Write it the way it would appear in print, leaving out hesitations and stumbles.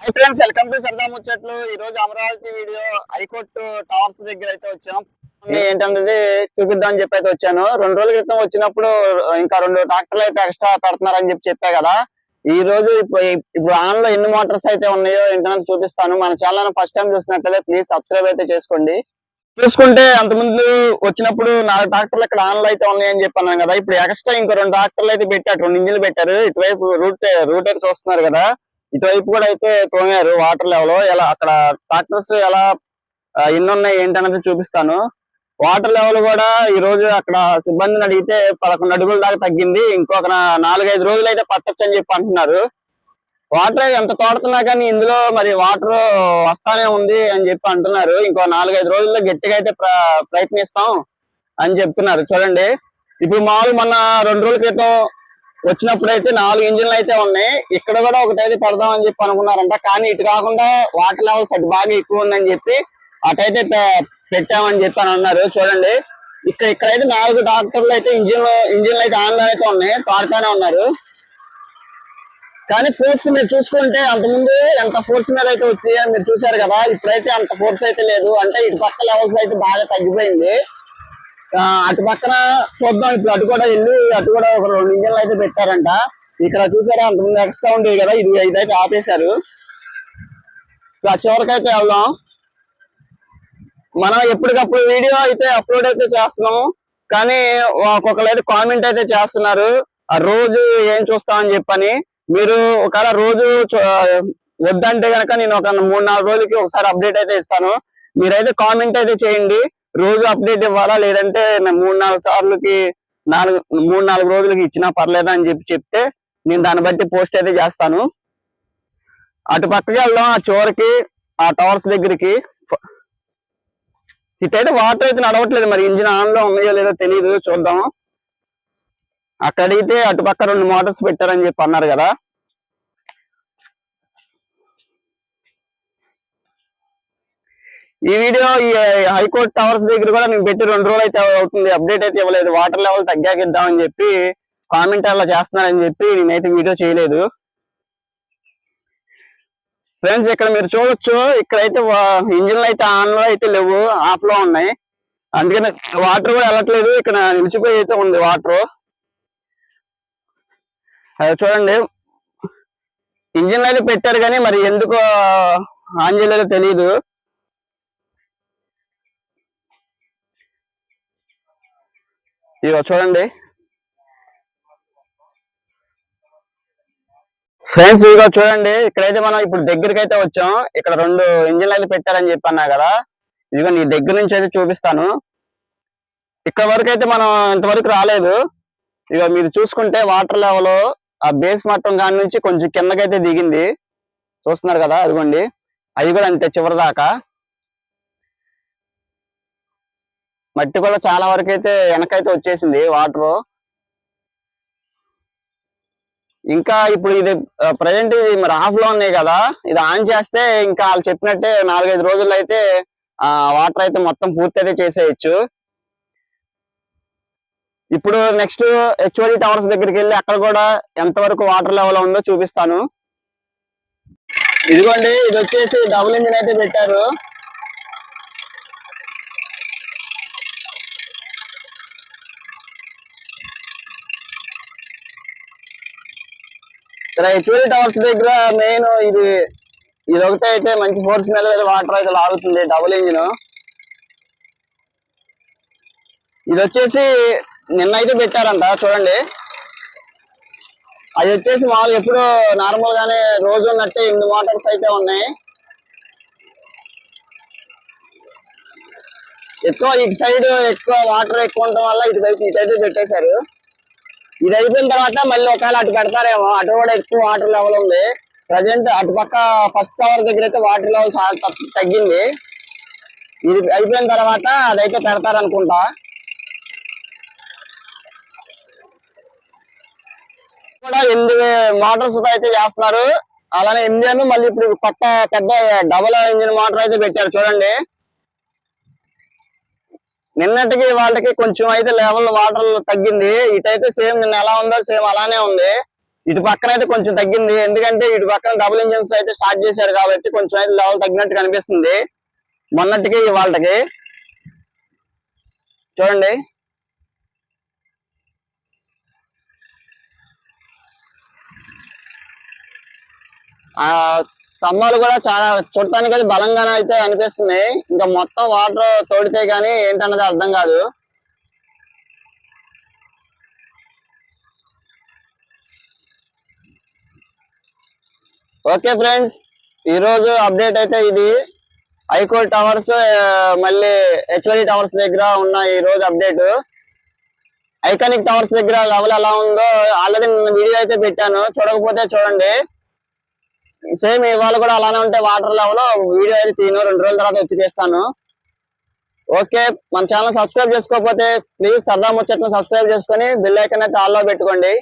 Hi friends, welcome to సరదా ముచ్చట్లు. ఈ రోజు అమరావతి వీడియో హైకోర్టు టవర్స్ దగ్గర అయితే వచ్చాం. ఏంటంటే చూపిద్దామని చెప్పి అయితే వచ్చాను. 2 రోజుల క్రితం వచ్చినప్పుడు ఇంకా 2 ట్రాక్టర్లు అయితే ఎక్స్ట్రా పెడుతున్నారని చెప్పా కదా. ఈ రోజు ఇప్పుడు ఆన్ లో ఎన్ని మోటార్స్ అయితే ఉన్నాయో ఏంటనేది చూపిస్తాను. మన ఛానల్ ఫస్ట్ టైం చూసినట్లయితే ప్లీజ్ సబ్స్క్రైబ్ అయితే చేసుకోండి. చూసుకుంటే అంతకుముందు వచ్చినప్పుడు 4 ట్రాక్టర్లు ఇక్కడ ఆన్ లో అయితే ఉన్నాయని చెప్పాను కదా. ఇప్పుడు ఎక్స్ట్రా ఇంకో 2 ట్రాక్టర్లు అయితే పెట్టారు, 2 ఇంజిన్లు పెట్టారు. ఇటువైపు రూట్ అయితే చూస్తున్నారు కదా, ఇటువైపు కూడా అయితే తోమారు వాటర్ లెవెల్. ఎలా అక్కడ ట్రాక్టర్స్ ఎలా ఎన్ని ఉన్నాయి ఏంటనేది చూపిస్తాను. వాటర్ లెవెల్ కూడా ఈ రోజు అక్కడ సిబ్బందిని అడిగితే 11 అడుగుల దాకా తగ్గింది. ఇంకొక 4-5 రోజులు అయితే పట్టొచ్చు అని చెప్పి అంటున్నారు. వాటర్ ఎంత తోడుతున్నా కానీ ఇందులో మరి వాటర్ వస్తానే ఉంది అని చెప్పి అంటున్నారు. ఇంకో 4-5 రోజుల్లో గట్టిగా అయితే ప్రయత్నిస్తాం అని చెప్తున్నారు. చూడండి, ఇప్పుడు మామూలు మొన్న 2 రోజుల క్రితం వచ్చినప్పుడు అయితే 4 ఇంజిన్లు అయితే ఉన్నాయి. ఇక్కడ కూడా ఒకటైతే పెడదాం అని చెప్పి అనుకున్నారంట. కానీ ఇటు కాకుండా వాటర్ లెవెల్స్ అటు బాగా ఎక్కువ ఉందని చెప్పి అటైతే పెట్టామని చెప్పి అని అన్నారు. చూడండి, ఇక్కడైతే 4 ట్రాక్టర్లు అయితే ఇంజిన్లు అయితే ఆన్ లో అయితే ఉన్నాయి, పాడుతానే ఉన్నారు. కానీ ఫోర్స్ మీరు చూసుకుంటే అంతకుముందు ఎంత ఫోర్స్ మీద అయితే వచ్చి మీరు చూసారు కదా, ఇప్పుడైతే అంత ఫోర్స్ అయితే లేదు. అంటే ఇటు పక్క లెవెల్స్ అయితే బాగా తగ్గిపోయింది. అటు పక్కన చూద్దాం, ఇప్పుడు అటు కూడా వెళ్ళి అటు కూడా ఒక 2 ఇంజిన్లు అయితే పెట్టారంట. ఇక్కడ చూసారా, అంతకుముందు ఎక్స్ట్రా ఉండేది కదా, ఇదైతే ఆపేశారు. ఆ చివరికైతే వెళ్దాం. మనం ఎప్పటికప్పుడు వీడియో అయితే అప్లోడ్ అయితే చేస్తున్నాం, కానీ ఒక్కొక్కరు అయితే కామెంట్ అయితే చేస్తున్నారు ఆ రోజు ఏం చూస్తామని చెప్పని. మీరు ఒకవేళ రోజు వద్దంటే కనుక నేను ఒక 3-4 రోజులకి ఒకసారి అప్డేట్ అయితే ఇస్తాను. మీరైతే కామెంట్ అయితే చేయండి, రోజు అప్డేట్ ఇవ్వాలా లేదంటే 3-4 సార్లకి 3-4 రోజులకి ఇచ్చినా పర్లేదా అని చెప్తే నేను దాన్ని బట్టి పోస్ట్ అయితే చేస్తాను. అటు పక్కకి వెళ్దాం, ఆ చివరికి ఆ టవర్స్ దగ్గరికి. ఇటైతే వాటర్ అయితే నడవట్లేదు, మరి ఇంజిన్ ఆన్ లో ఉన్నాయో లేదో తెలియదు, చూద్దాం. అక్కడైతే అటు పక్క 2 మోటార్స్ పెట్టారని చెప్పి అన్నారు కదా. ఈ వీడియో ఈ హైకోర్టు టవర్స్ దగ్గర కూడా నేను పెట్టి 2 రోజులు అయితే అవుతుంది, అప్డేట్ అయితే ఇవ్వలేదు. వాటర్ లెవెల్ తగ్గాకిద్దామని చెప్పి కామెంట్ అలా చేస్తున్నారని చెప్పి నేనైతే వీడియో చేయలేదు. ఫ్రెండ్స్, ఇక్కడ మీరు చూడొచ్చు, ఇక్కడైతే ఇంజిన్లు అయితే ఆన్ లో అయితే లేవు, ఆఫ్ లో ఉన్నాయి. అందుకని వాటర్ కూడా వెళ్ళట్లేదు. ఇక్కడ నిలిచిపోయి అయితే ఉంది వాటర్. అది చూడండి, ఇంజిన్లు అయితే పెట్టారు కానీ మరి ఎందుకు ఆన్ చేయలేదో తెలియదు. ఇదిగో చూడండి ఫ్రెండ్స్, ఇదిగో చూడండి, ఇక్కడైతే మనం ఇప్పుడు దగ్గరికి అయితే వచ్చాం. ఇక్కడ 2 ఇంజిన్లు అయితే పెట్టారని చెప్పి అన్నా కదా. ఇదిగో నీ దగ్గర నుంచి అయితే చూపిస్తాను. ఇక్కడ వరకు అయితే మనం ఇంతవరకు రాలేదు. ఇక మీరు చూసుకుంటే వాటర్ లెవెల్ ఆ బేస్ మట్టం కాడి నుంచి కొంచెం కిందకైతే దిగింది, చూస్తున్నారు కదా. అదిగోండి, అది కూడా అంతే, చివరి దాకా మట్టి కూడా చాలా వరకు అయితే వెనకైతే వచ్చేసింది వాటర్. ఇంకా ఇప్పుడు ఇది ప్రజెంట్ మరి ఆఫ్ లో ఉన్నాయి కదా, ఇది ఆన్ చేస్తే ఇంకా వాళ్ళు చెప్పినట్టే 4-5 రోజుల్లో అయితే వాటర్ అయితే మొత్తం పూర్తి అయితే చేసేయచ్చు. ఇప్పుడు నెక్స్ట్ హెచ్ఓడి టవర్స్ దగ్గరికి వెళ్ళి అక్కడ కూడా ఎంతవరకు వాటర్ లెవెల్ ఉందో చూపిస్తాను. ఇదిగోండి, ఇది వచ్చేసి డబుల్ ఇంజిన్ అయితే పెట్టారు. ఇక్కడ హెచ్ఓడి టవర్స్ దగ్గర మెయిన్ ఇది ఒకటే అయితే మంచి ఫోర్స్ మీద వాటర్ అయితే లాగుతుంది, డబుల్ ఇంజిన్. ఇది వచ్చేసి నిన్నైతే పెట్టారంట. చూడండి, అది వచ్చేసి మామూలు ఎప్పుడు నార్మల్ గానే రోజు ఉన్నట్టే 8 మోటార్స్ అయితే ఉన్నాయి. ఎక్కువ ఇటు సైడ్ ఎక్కువ వాటర్ ఎక్కువ ఉండటం వల్ల ఇటైతే పెట్టేశారు. ఇది అయిపోయిన తర్వాత మళ్ళీ ఒకవేళ అటు పెడతారేమో, అటు కూడా ఎక్కువ వాటర్ లెవెల్ ఉంది. ప్రజెంట్ అటు పక్క ఫస్ట్ టవర్ దగ్గర అయితే వాటర్ లెవెల్ చాలా తగ్గింది. ఇది అయిపోయిన తర్వాత అదైతే పెడతారనుకుంటా. కూడా 8 మోటార్స్ అయితే చేస్తున్నారు. అలానే 8 మళ్ళీ ఇప్పుడు కొత్త పెద్ద డబుల్ ఇంజిన్ మోటార్ అయితే పెట్టారు. చూడండి, నిన్నటికి వాళ్ళకి కొంచెం అయితే లెవెల్ వాటర్ తగ్గింది. ఇటైతే సేమ్ నిన్న ఎలా ఉందో సేమ్ అలానే ఉంది. ఇటు పక్కన అయితే కొంచెం తగ్గింది, ఎందుకంటే ఇటు పక్కన డబుల్ ఇంజిన్స్ అయితే స్టార్ట్ చేశారు కాబట్టి కొంచెం అయితే లెవెల్ తగ్గినట్టు కనిపిస్తుంది మొన్నటికి ఇవాళకి. చూడండి ఆ స్తంభాలు కూడా చాలా చూడటానికి అయితే బలంగానే అయితే అనిపిస్తున్నాయి. ఇంకా మొత్తం వాటర్ తోడితే గానీ ఏంటన్నది అర్థం కాదు. ఓకే ఫ్రెండ్స్, ఈ రోజు అప్డేట్ అయితే ఇది. ఐకోల్ టవర్స్ మళ్ళీ హెచ్ఓడి టవర్స్ దగ్గర ఉన్న ఈ రోజు అప్డేట్. ఐకానిక్ టవర్స్ దగ్గర లెవెల్ ఎలా ఉందో ఆల్రెడీ నేను వీడియో అయితే పెట్టాను, చూడకపోతే చూడండి. సేమ్ ఇవాళ కూడా అలానే ఉంటే వాటర్ లెవెల్ వీడియో అయితే తీను, 2 రోజుల తర్వాత వచ్చి తీస్తాను. ఓకే, మన ఛానల్ సబ్స్క్రైబ్ చేసుకోకపోతే ప్లీజ్ సరదా ముచ్చట్ను సబ్స్క్రైబ్ చేసుకొని బెల్ ఐకాన్ అయితే ఆల్లో పెట్టుకోండి.